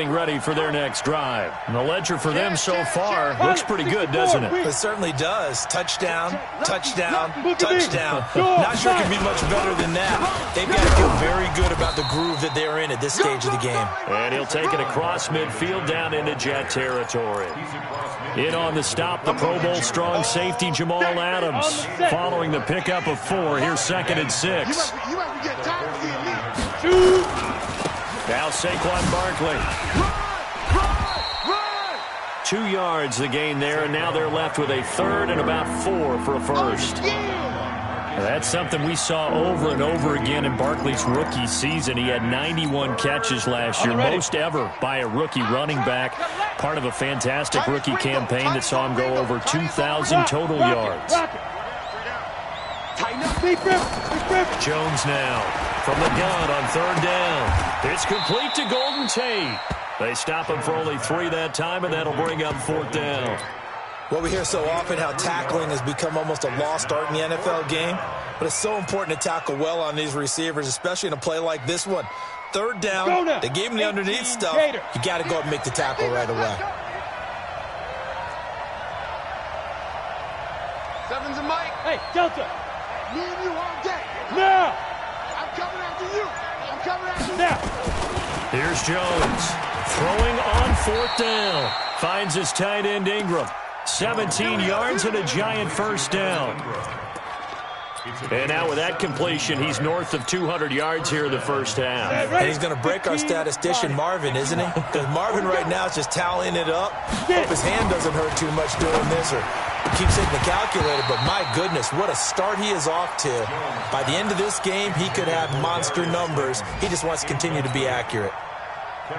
ready for their next drive. And the ledger for them so far looks pretty good, doesn't it? It certainly does. Touchdown, touchdown, touchdown. Not sure it can be much better than that. They've got to feel very good about the groove that they're in at this stage of the game. And he'll take it across midfield down into Jet territory. In on the stop, the Pro Bowl strong safety Jamal Adams. Following the pickup of 4, here's 2nd and 6. Now Saquon Barkley. 2 yards the gain there, and now they're left with a 3rd and about 4 for a first. That's something we saw over and over again in Barkley's rookie season. He had 91 catches last year, most ever by a rookie running back. Part of a fantastic rookie campaign that saw him go over 2,000 total yards. Jones now from the gun on 3rd down. It's complete to Golden Tate. They stop him for only 3 that time, and that'll bring up 4th down. Well, we hear so often how tackling has become almost a lost art in the NFL game, but it's so important to tackle well on these receivers, especially in a play like this one. 3rd down, they gave him the underneath stuff. You got to go and make the tackle right away. 7's a Mike. Hey, Delta. Me and you all day. Now. I'm coming after you. I'm coming after you. Now. Here's Jones throwing on 4th down. Finds his tight end Ingram. 17 yards and a giant first down. And now with that completion, he's north of 200 yards here in the first half. And he's going to break our statistician Marvin, isn't he? Because Marvin right now is just tallying it up. Hope his hand doesn't hurt too much doing this, or keeps hitting the calculator. But my goodness, what a start he is off to. By the end of this game, he could have monster numbers. He just wants to continue to be accurate.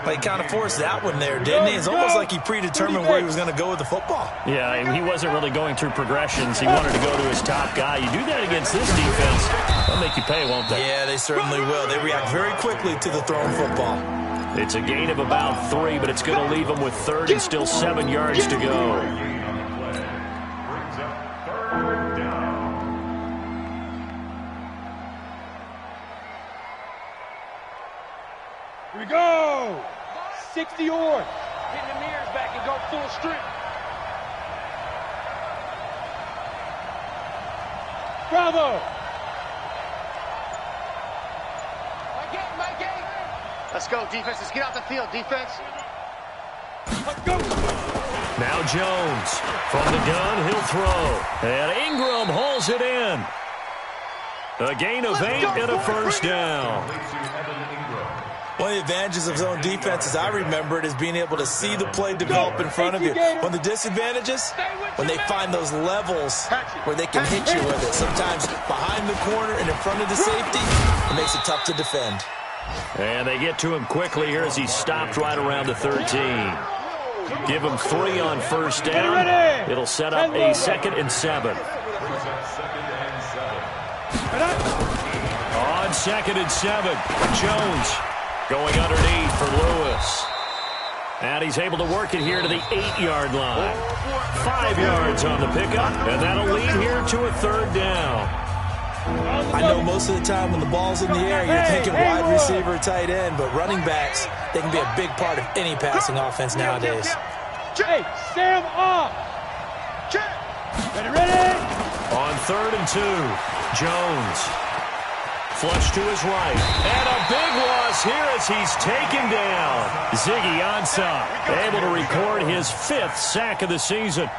But he kind of forced that one there, didn't he? It's almost like he predetermined where he was going to go with the football. Yeah, he wasn't really going through progressions. He wanted to go to his top guy. You do that against this defense, they'll make you pay, won't they? Yeah, they certainly will. They react very quickly to the thrown football. It's a gain of about 3, but it's going to leave him with 3rd and still 7 yards to go. Here we go. 60 yards. Get the mirrors back and go full strength. Bravo. Mike eight. Let's go, defense. Let's get out the field, defense. Let's go. Now Jones from the gun, he'll throw. And Ingram hauls it in. A gain of 8 and a first down. One of the advantages of zone defense, as I remember it, is being able to see the play develop in front of you. One of the disadvantages, when they find those levels where they can hit you with it. Sometimes behind the corner and in front of the safety, it makes it tough to defend. And they get to him quickly here as he stopped right around the 13. Give him 3 on first down. It'll set up a 2nd and 7. On 2nd and 7, Jones going underneath for Lewis. And he's able to work it here to the 8-yard line. 5 yards on the pickup, and that'll lead here to a 3rd down. I know most of the time when the ball's in the air, you're thinking wide receiver, tight end, but running backs, they can be a big part of any passing offense nowadays. Hey, Sam off. Ready. On 3rd and 2, Jones. Flush to his right. And a big loss here as he's taken down. Ziggy Ansah able to record his 5th sack of the season.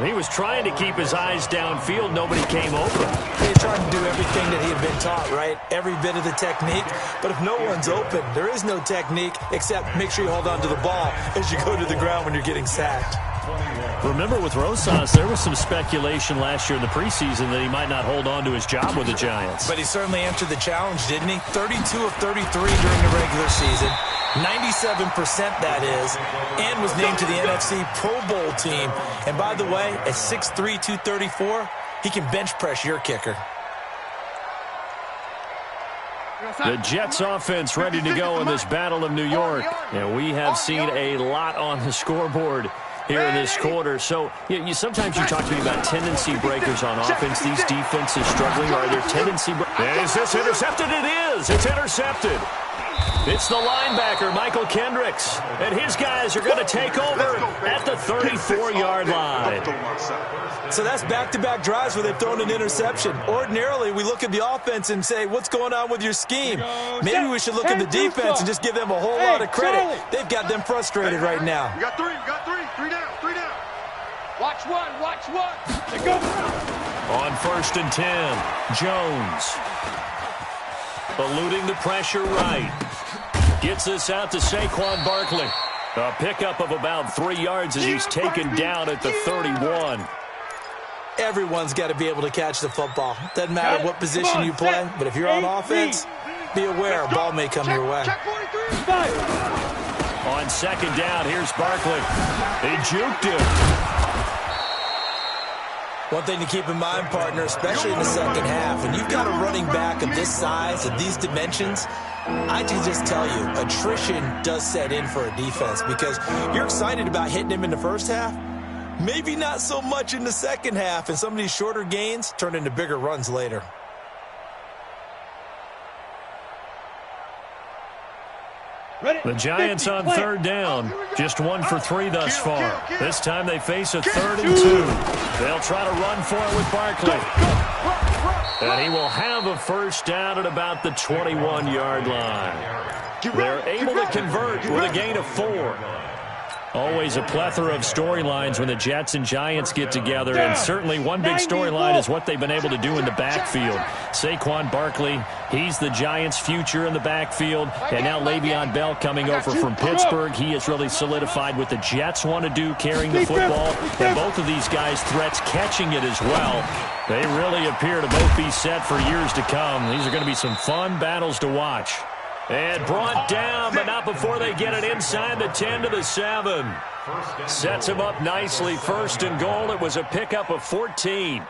He was trying to keep his eyes downfield. Nobody came open. He tried to do everything that he had been taught, right? Every bit of the technique. But if no one's open, there is no technique except make sure you hold on to the ball as you go to the ground when you're getting sacked. Remember with Rosas, there was some speculation last year in the preseason that he might not hold on to his job with the Giants. But he certainly answered the challenge, didn't he? 32 of 33 during the regular season. 97% that is, and was named to the NFC Pro Bowl team. And by the way, at 6'3", 234, he can bench press your kicker. The Jets offense ready to go in this Battle of New York. And we have seen a lot on the scoreboard here in this quarter. So sometimes you talk to me about tendency breakers on offense. These defenses struggling. Are there tendency breakers? Is this intercepted? It is. It's intercepted. It's the linebacker, Michael Kendricks, and his guys are going to take over at the 34-yard line. So that's back-to-back drives where they've thrown an interception. Ordinarily, we look at the offense and say, what's going on with your scheme? Maybe we should look at the defense and just give them a whole lot of credit. They've got them frustrated right now. We got three. Three down. Watch one. They go. On 1st and 10, Jones. Eluding the pressure right. Gets this out to Saquon Barkley. A pickup of about 3 yards as he's taken down at the 31. Everyone's got to be able to catch the football. Doesn't matter what position you play, but if you're on offense, be aware a ball may come your way. On 2nd down, here's Barkley. They juked him. One thing to keep in mind, partner, especially in the second half, when you've got a running back of this size, of these dimensions, I can just tell you, attrition does set in for a defense because you're excited about hitting him in the first half. Maybe not so much in the second half, and some of these shorter gains turn into bigger runs later. The Giants on 3rd down. Just 1 for 3 thus far. This time they face a 3rd and 2. They'll try to run for it with Barkley. And he will have a first down at about the 21-yard line. They're able to convert with a gain of 4. Always a plethora of storylines when the Jets and Giants get together, and certainly one big storyline is what they've been able to do in the backfield. Saquon Barkley, he's the Giants' future in the backfield, and now Le'Veon Bell coming over from Pittsburgh. He has really solidified what the Jets want to do, carrying the football, and both of these guys' threats catching it as well. They really appear to both be set for years to come. These are going to be some fun battles to watch. And brought down, but not before they get it inside the 10 to the 7. Sets him up nicely. 1st and goal. It was a pickup of 14.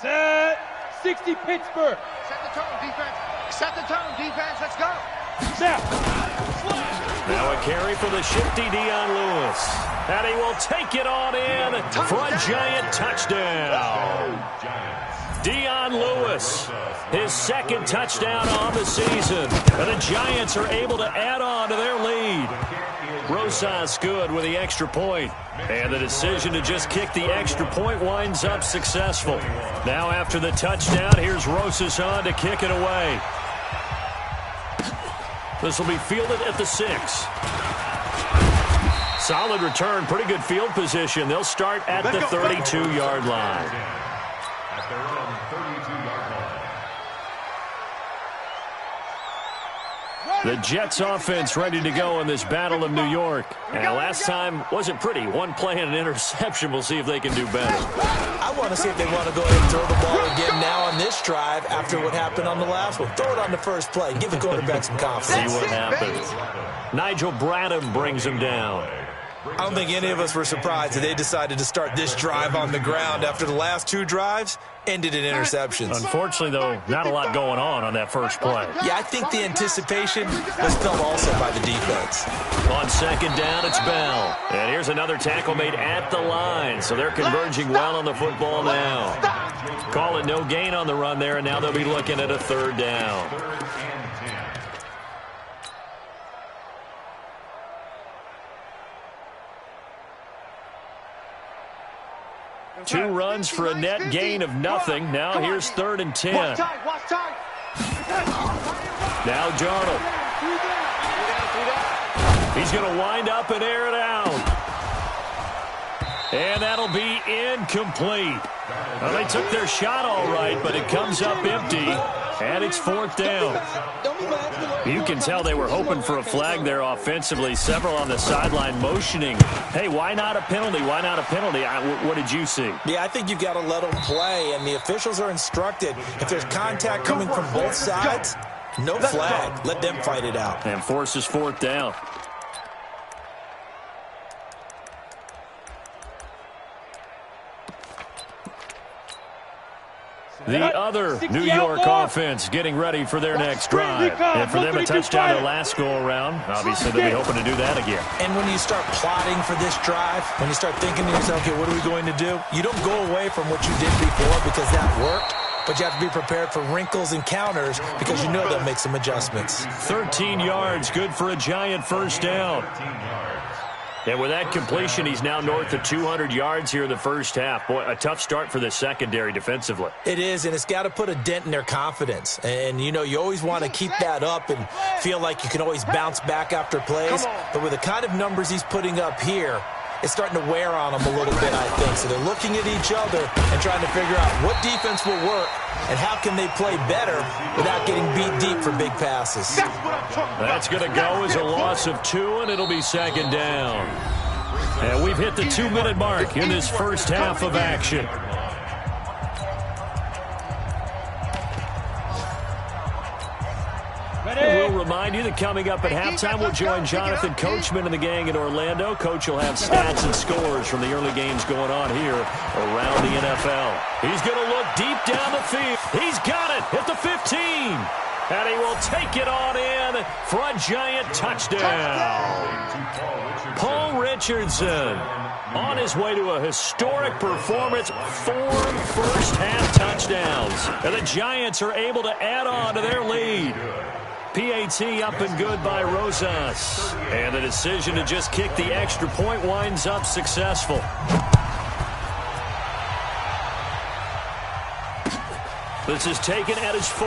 Set. 60 Pittsburgh. Set the tone, defense. Let's go. Set. Now a carry for the shifty Dion Lewis. And he will take it on in for a Giant touchdown. Dion Lewis, his 2nd touchdown on the season. And the Giants are able to add on to their lead. Rosas good with the extra point. And the decision to just kick the extra point winds up successful. Now after the touchdown, here's Rosas on to kick it away. This will be fielded at the 6. Solid return, pretty good field position. They'll start at the 32-yard line. The Jets offense ready to go in this Battle of New York. And last time wasn't pretty. One play and an interception. We'll see if they can do better. I want to see if they want to go ahead and throw the ball again now on this drive after what happened on the last one. Throw it on the first play. Give the quarterback some confidence. See what happens. Nigel Bradham brings him down. I don't think any of us were surprised that they decided to start this drive on the ground after the last 2 drives ended in interceptions. Unfortunately, though, not a lot going on that first play. Yeah, I think the anticipation was felt also by the defense. On 2nd down, it's Bell. And here's another tackle made at the line. So they're converging well on the football now. Call it no gain on the run there, and now they'll be looking at a 3rd down. Two runs for a net gain of nothing. Now here's 3rd and 10. Watch time. Now Darnold. He's going to wind up and air it out. And that'll be incomplete. Well, they took their shot all right, but it comes up empty. And it's 4th down. You can tell they were hoping for a flag there offensively. Several on the sideline motioning. Hey, why not a penalty? Why not a penalty? What did you see? Yeah, I think you've got to let them play, and the officials are instructed. If there's contact coming from both sides, no flag. Let them fight it out. And forces 4th down. The other New York offense getting ready for their next drive. And for them, a touchdown their last go-around. Obviously, they'll be hoping to do that again. And when you start plotting for this drive, when you start thinking to yourself, okay, what are we going to do? You don't go away from what you did before because that worked. but you have to be prepared for wrinkles and counters because you know they'll make some adjustments. 13 yards, good for a Giant first down. And with that completion, he's now north of 200 yards here in the first half. Boy, a tough start for the secondary defensively. It is, and it's got to put a dent in their confidence. And, you know, you always want to keep that up and feel like you can always bounce back after plays. But with the kind of numbers he's putting up here, it's starting to wear on them a little bit, I think. So they're looking at each other and trying to figure out what defense will work and how can they play better without getting beat deep for big passes. That's going to go as a loss of 2, and it'll be second down. And we've hit the 2-minute mark in this first half of action. We'll remind you that coming up at halftime, we'll join Jonathan Coachman and the gang in Orlando. Coach will have stats and scores from the early games going on here around the NFL. He's going to look deep down the field. He's got it at the 15. And he will take it on in for a Giant touchdown. Paul Richardson on his way to a historic performance, 4 first-half touchdowns. And the Giants are able to add on to their lead. PAT up and good by Rosas. And the decision to just kick the extra point winds up successful. This is taken at his 4.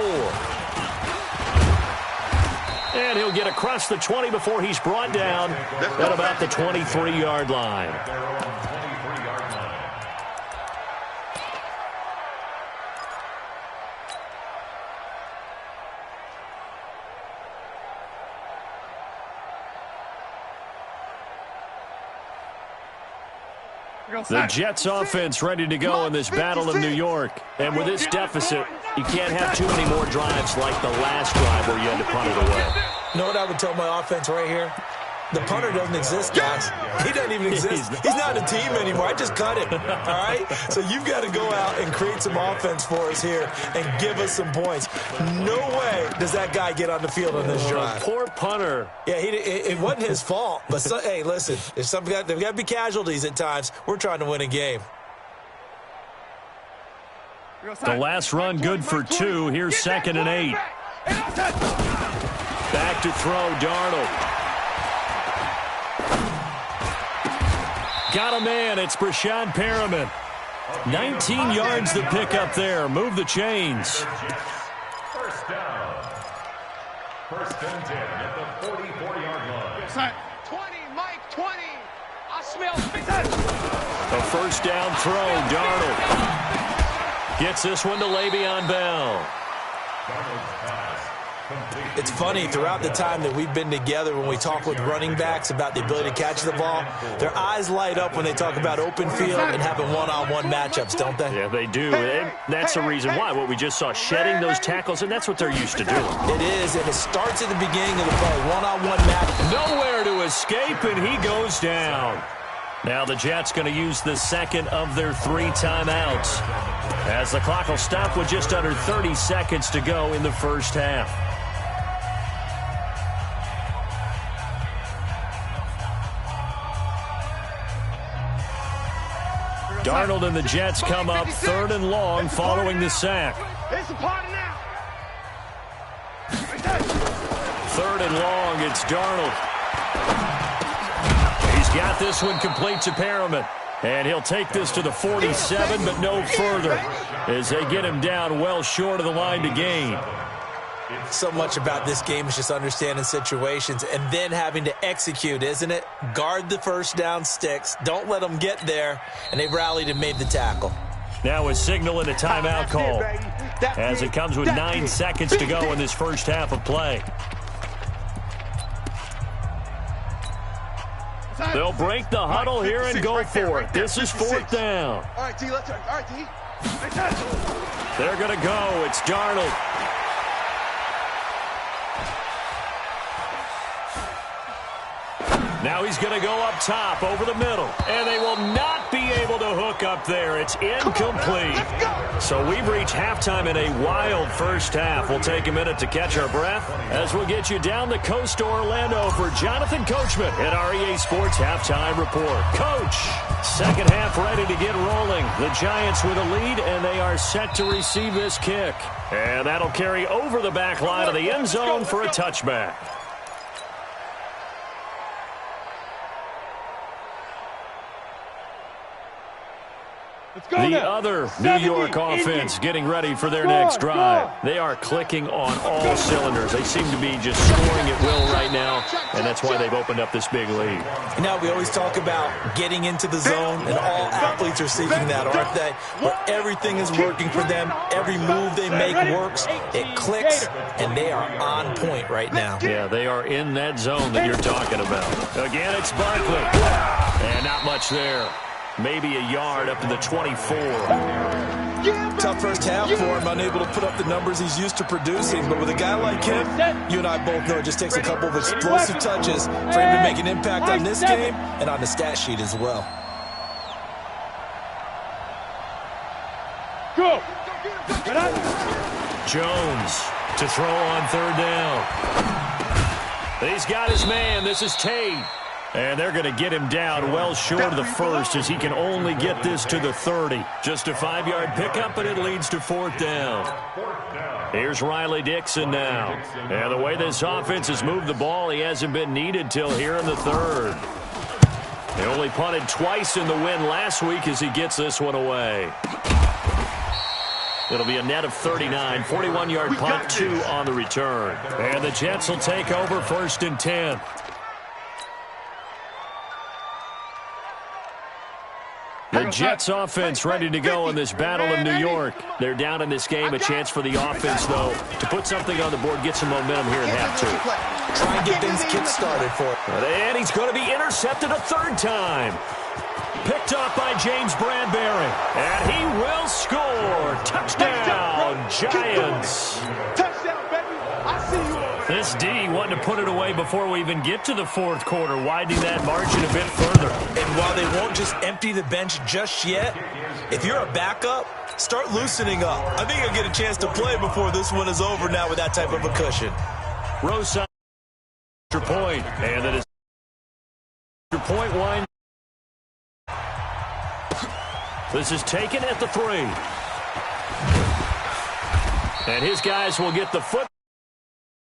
And he'll get across the 20 before he's brought down at about the 23-yard line. The Jets offense ready to go in this Battle of New York. And with this deficit, you can't have too many more drives like the last drive where you had to punt it away. You know what I would tell my offense right here? The punter doesn't exist, guys. He doesn't even exist. He's not a team anymore. I just cut him, all right? So you've got to go out and create some offense for us here and give us some points. No way does that guy get on the field on this drive. Poor punter. Yeah, it wasn't his fault. But, hey, listen, there's got to be casualties at times. We're trying to win a game. The last run good for 2. Here's 2nd and 8. Back to throw, Darnold. Got a man. It's Breshad Perriman. 19 yards to pick up there. Move the chains. First down. 1st and 10 at the 44-yard line. 20, Mike, 20. I smell A first down throw. Darnold gets this one to Le'Veon Bell. It's funny, throughout the time that we've been together, when we talk with running backs about the ability to catch the ball, their eyes light up when they talk about open field and having one-on-one matchups, don't they? Yeah, they do. That's the reason why. What we just saw, shedding those tackles, and that's what they're used to doing. It is, and it starts at the beginning of the play. One-on-one match. Nowhere to escape, and he goes down. Now the Jets going to use the second of their 3 timeouts, as the clock will stop with just under 30 seconds to go in the first half. Darnold and the Jets come up 3rd and long following the sack. It's a party now. 3rd and long, it's Darnold. He's got this one complete to Perriman. And he'll take this to the 47, but no further, as they get him down well short of the line to gain. So much about this game is just understanding situations and then having to execute, isn't it? Guard the first down sticks. Don't let them get there. And they've rallied and made the tackle. Now a signal and a timeout call, as it comes with 9 seconds to go in this first half of play. They'll break the huddle here and go for it. This is 4th down. All right, D, let's turn. All right, D. They're going to go. It's Darnold. Now he's going to go up top over the middle. And they will not be able to hook up there. It's incomplete. So we've reached halftime in a wild first half. We'll take a minute to catch our breath as we'll get you down the coast to Orlando for Jonathan Coachman at our EA Sports Halftime Report. Coach, second half ready to get rolling. The Giants with a lead, and they are set to receive this kick. And that'll carry over the back line of the end zone for a touchback. The other New York offense getting ready for their next drive. They are clicking on all cylinders. They seem to be just scoring at will right now, and that's why they've opened up this big lead. Now, we always talk about getting into the zone, and all athletes are seeking that, aren't they? Where everything is working for them. Every move they make works. It clicks, and they are on point right now. Yeah, they are in that zone that you're talking about. Again, it's Barkley. And not much there. Maybe a yard up to the 24. Tough first half for him, unable to put up the numbers he's used to producing. But with a guy like him, you and I both know it just takes a couple of explosive touches for him to make an impact on this game and on the stat sheet as well. Go! Jones to throw on third down. He's got his man. This is Tate. And they're going to get him down well short of the first as he can only get this to the 30. Just a 5-yard pickup, and it leads to fourth down. Here's Riley Dixon now. And the way this offense has moved the ball, he hasn't been needed till here in the third. He only punted twice in the win last week as he gets this one away. It'll be a net of 39, 41-yard punt, 2 on the return. And the Jets will take over 1st and 10. The Jets offense ready to go in this battle in New York. They're down in this game. A chance for the offense, though, to put something on the board, get some momentum here in half two. Try and get things kick-started for it. And he's going to be intercepted a third time. Picked up by James Bradbury. And he will score. Touchdown, Giants. Touchdown, baby. I see you. This D wanted to put it away before we even get to the fourth quarter, widening that margin a bit further. And while they won't just empty the bench just yet, if you're a backup, start loosening up. I think you'll get a chance to play before this one is over now with that type of a cushion. Rosa point, and that is point line. This is taken at the 3. And his guys will get the foot.